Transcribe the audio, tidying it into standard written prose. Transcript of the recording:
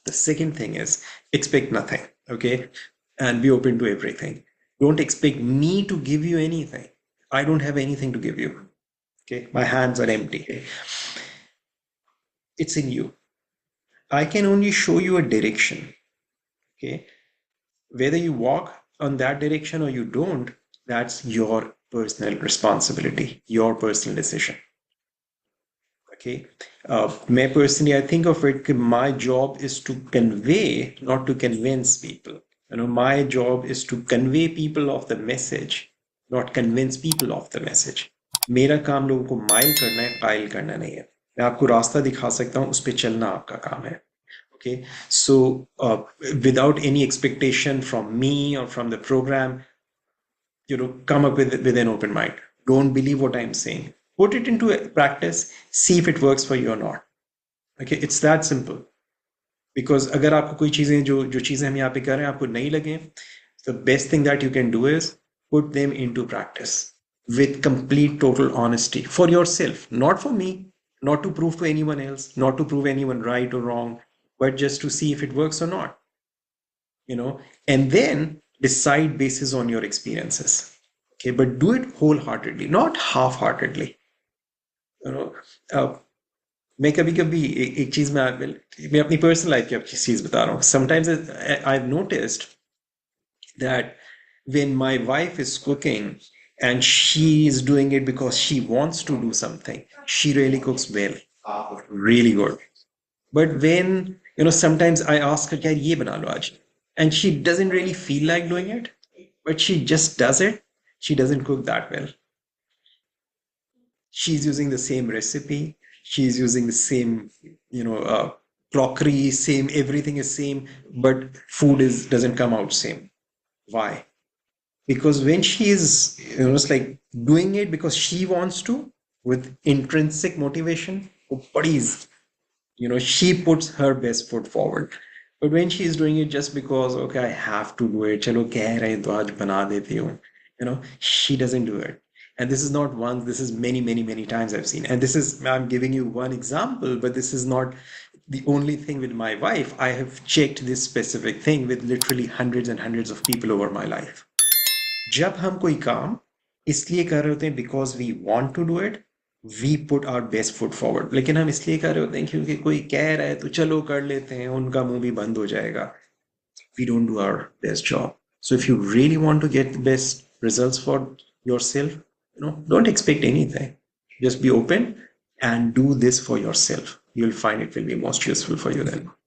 The second thing is expect nothing, okay? And be open to everything. Don't expect me to give you anything. I don't have anything to give you, okay? My hands are empty. It's in you. I can only show you a direction, okay? Whether you walk on that direction or you don't, that's your personal responsibility, your personal decision. Okay. Me personally, I think of it, my job is to convey, not to convince people. My job is to convey people of the message, not convince people of the message. मेरा काम लोगों को mile करना है, कायल करना नहीं है. मैं आपको रास्ता दिखा सकता हूँ, उस पे चलना आपका काम है. Okay, so without any expectation from me or from the program, come up with an open mind. Don't believe what I'm saying. Put it into practice. See if it works for you or not. Okay, it's that simple. Because अगर आपको कोई चीजें जो चीजें हम यहाँ पे कर रहे हैं आपको नहीं लगे, the best thing that you can do is put them into practice with complete total honesty for yourself, not for me, not to prove to anyone else, not to prove anyone right or wrong, but just to see if it works or not. And then decide basis on your experiences. Okay, but do it wholeheartedly, not half-heartedly. You know, मैं कभी कभी एक चीज मैं अपनी personal life की आपकी चीज बता रहा हूँ. Sometimes I've noticed that when my wife is cooking and she is doing it because she wants to do something, she really cooks well, really good. But when, sometimes I ask her, यार ये बना लो आज, and she doesn't really feel like doing it, but she just does it. She doesn't cook that well. She's using the same recipe. She's using the same, crockery, same, everything is same, but food doesn't come out same. Why? Because when she is, it's like doing it because she wants to with intrinsic motivation, buddies, she puts her best foot forward. But when she is doing it just because, okay, I have to do it, chalo keh rahe hain to aaj bana deti hu, she doesn't do it. And this is not once, this is many, many, many times I've seen. And this is, I'm giving you one example, but this is not the only thing with my wife. I have checked this specific thing with literally hundreds and hundreds of people over my life. जब हम कोई काम इसलिए कर रहे होते हैं because we want to do it, we put our best foot forward. लेकिन हम इसलिए कर रहे होते हैं क्योंकि कोई कह रहा है तो चलो कर लेते हैं, उनका मुंह भी बंद हो जाएगा. We don't do our best job. So if you really want to get the best results for yourself, don't expect anything. Just be open and do this for yourself. You'll find it will be most useful for you then.